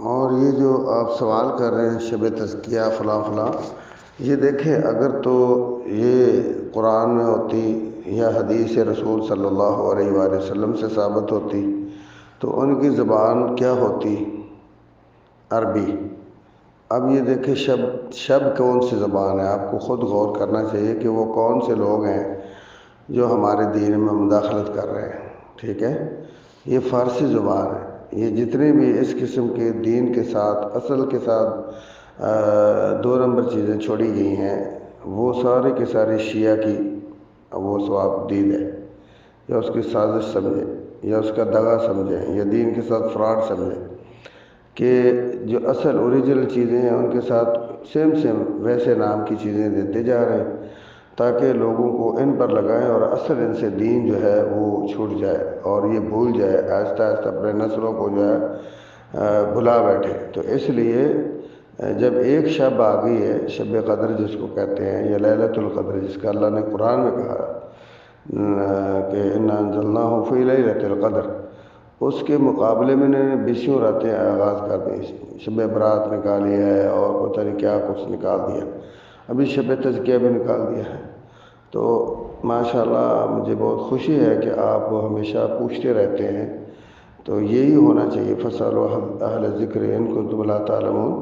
اور یہ جو آپ سوال کر رہے ہیں شب تزکیہ فلاں فلاں، یہ دیکھیں اگر تو یہ قرآن میں ہوتی یا حدیث رسول صلی اللہ علیہ وآلہ وسلم سے ثابت ہوتی تو ان کی زبان کیا ہوتی؟ عربی۔ اب یہ دیکھیں شب کون سی زبان ہے؟ آپ کو خود غور کرنا چاہیے کہ وہ کون سے لوگ ہیں جو ہمارے دین میں مداخلت کر رہے ہیں، ٹھیک ہے؟ یہ فارسی زبان ہے۔ یہ جتنے بھی اس قسم کے دین کے ساتھ اصل کے ساتھ دو نمبر چیزیں چھوڑی گئی ہیں، وہ سارے کے سارے شیعہ کی وہ ثواب دید ہے، یا اس کی سازش سمجھیں یا اس کا دغا سمجھیں یا دین کے ساتھ فراڈ سمجھیں، کہ جو اصل اوریجنل چیزیں ہیں ان کے ساتھ سیم ویسے نام کی چیزیں دیتے جا رہے ہیں تاکہ لوگوں کو ان پر لگائیں اور اصل ان سے دین جو ہے وہ چھوٹ جائے اور یہ بھول جائے، آہستہ آہستہ اپنے نسلوں کو جو ہے بھلا بیٹھے۔ تو اس لیے جب ایک شب آ گئی ہے، شب قدر جس کو کہتے ہیں یا لیلۃ القدر جس کا اللہ نے قرآن میں کہا کہ انا انزلناہ فی لیلۃ القدر، اس کے مقابلے میں انہوں نے 20 راتیں آغاز کر دی، شب برات نکالی ہے اور پتہ نہیں کیا کچھ نکال دیا، ابھی شب تزکیہ بھی نکال دیا ہے۔ تو ماشاءاللہ مجھے بہت خوشی ہے کہ آپ ہمیشہ پوچھتے رہتے ہیں، تو یہی ہونا چاہیے، فَاسْأَلُوا اہل ذکر ان کنتم لا تعلمون۔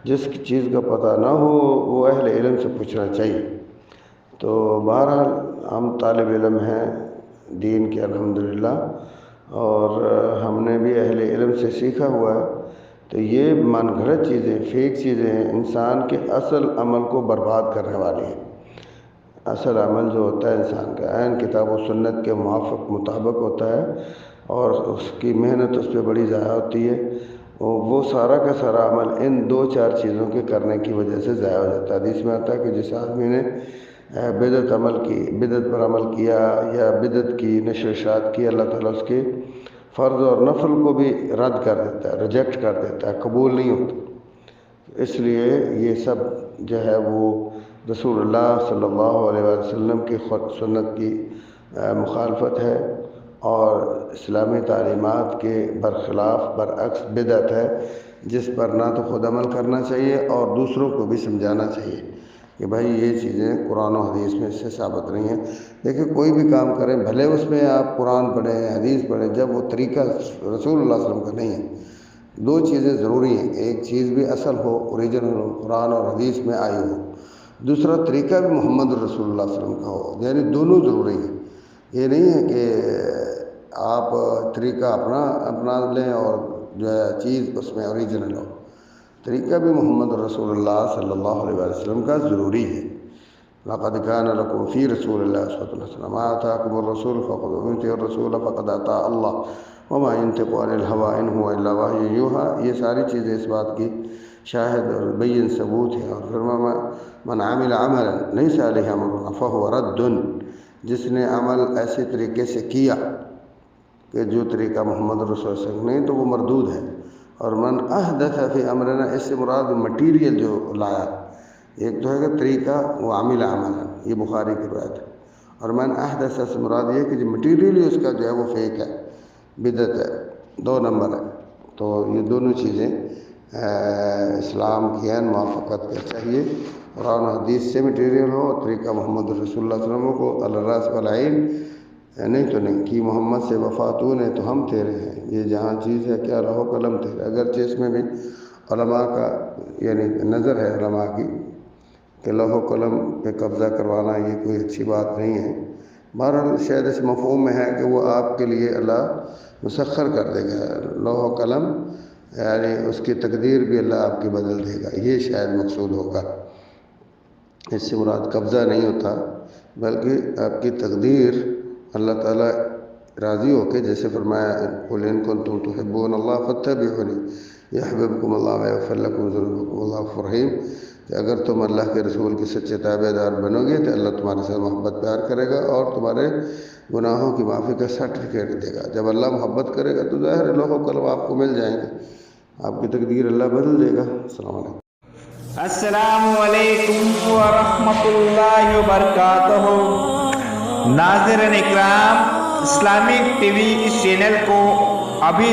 جس چیز کا پتہ نہ ہو وہ اہل علم سے پوچھنا چاہیے۔ تو بہرحال ہم طالب علم ہیں دین کے الحمدللہ، اور ہم نے بھی اہل علم سے سیکھا ہوا ہے۔ تو یہ من گھڑت چیزیں، فیک چیزیں ہیں، انسان کے اصل عمل کو برباد کرنے والی ہیں۔ اصل عمل جو ہوتا ہے انسان کا عین کتاب و سنت کے مطابق ہوتا ہے، اور اس کی محنت اس پہ بڑی ضائع ہوتی ہے، وہ سارا کا سارا عمل ان 2-4 چیزوں کے کرنے کی وجہ سے ضائع ہو جاتا ہے۔ حدیث میں آتا ہے کہ جس آدمی نے بدعت پر عمل کیا یا بدعت کی نشر و اشاعت کی، اللہ تعالیٰ اس کے فرض اور نفل کو بھی رد کر دیتا ہے، ریجیکٹ کر دیتا ہے، قبول نہیں ہوتا۔ اس لیے یہ سب جو ہے وہ رسول اللہ صلی اللہ علیہ وسلم کی سنت کی مخالفت ہے، اور اسلامی تعلیمات کے برخلاف برعکس بدعت ہے، جس پر نہ تو خود عمل کرنا چاہیے اور دوسروں کو بھی سمجھانا چاہیے کہ بھائی یہ چیزیں قرآن و حدیث میں اس سے ثابت نہیں ہیں۔ دیکھیں کوئی بھی کام کریں، بھلے اس میں آپ قرآن پڑھیں حدیث پڑھیں، جب وہ طریقہ رسول اللہ صلی اللہ علیہ وسلم کا نہیں ہے، 2 چیزیں ضروری ہیں، ایک چیز بھی اصل ہو، اوریجنل ہو، قرآن اور حدیث میں آئی ہو، دوسرا طریقہ بھی محمد رسول اللہ صلی اللہ علیہ وسلم کا ہو، یعنی دونوں ضروری ہیں۔ یہ نہیں ہے کہ آپ طریقہ اپنا لیں اور جو ہے چیز اس میں اوریجنل ہو، طریقہ بھی محمد رسول اللہ صلی اللہ علیہ وسلم کا ضروری ہے۔ لَقَدْ كَانَ لَكُمْ فِي رَسُولِ اللَّهِ أُسْوَةٌ حَسَنَةٌ مَا آتَاكُمُ الرَّسُولُ فَخُذُوهُ وَمَن يُطِعِ الرَّسُولَ فَقَدْ أَطَاعَ اللَّهَ وَمَا يَنطِقُ عَنِ الْهَوَىٰ إِنْ هُوَ إِلَّا وَحْيٌ يُوحَىٰ۔ یہ ساری چیزیں اس بات کی شاہد اور بین ثبوت ہیں۔ اور فرمایا من عمل عملا ليس عليه امرنا فهو رد، جس نے عمل ایسے طریقے سے کیا کہ جو طریقہ محمد رسول اللہ صلی اللہ علیہ وسلم نہیں تو وہ مردود ہے۔ اور من احدث فی امرنا، اس سے مراد مٹیریل جو لایا، ایک تو ہے کہ طریقہ وہ عامل عملا، یہ بخاری کی روایت ہے، اور من احدث سے مراد یہ کہ جو مٹیریل ہی اس کا جو ہے وہ فیک ہے، بدعت ہے، 2 نمبر ہے۔ تو یہ دونوں چیزیں اسلام کی عین موافقت کے چاہیے، قرآن و حدیث سے مٹیریل ہو اور طریقہ محمد رسول اللہ صلی اللہ علیہ وسلم کو الراس والعین، نہیں تو نہیں کہ محمد سے وفاتون ہے تو ہم تیرے ہیں، یہ جہاں چیز ہے کیا لوح قلم تیرے، اگرچہ اس میں بھی علماء کا یعنی نظر ہے علماء کی کہ لوح قلم پہ قبضہ کروانا یہ کوئی اچھی بات نہیں ہے۔ بہرحال شاید اس مفہوم میں ہے کہ وہ آپ کے لیے اللہ مسخر کر دے گا، لوح قلم یعنی اس کی تقدیر بھی اللہ آپ کی بدل دے گا، یہ شاید مقصود ہوگا۔ اس سے مراد قبضہ نہیں ہوتا بلکہ آپ کی تقدیر اللہ تعالیٰ راضی ہو کے، جیسے فرمایا قُلْ إِن كُنتُمْ تُحِبُّونَ اللَّهَ فَاتَّبِعُونِي يَحْبِبْكُمُ اللَّهُ وَيَغْفِرْ لَكُمْ ذُنُوبَكُمْ وَاللَّهُ غَفُورٌ رَحِيمٌ، کہ اگر تم اللہ کے رسول کے سچے تابع دار بنو گے تو اللہ تمہارے ساتھ محبت پیار کرے گا اور تمہارے گناہوں کی معافی کا سرٹیفکیٹ دے گا۔ جب اللہ محبت کرے گا تو ظاہر لوح و قلم آپ کو مل جائیں گے، آپ کی تقدیر اللہ بدل دے گا۔ السلام علیکم۔ السلام علیکم ورحمۃ اللہ وبرکاتہ۔ ناظرین اکرام، اسلامک ٹی وی اس چینل کو ابھی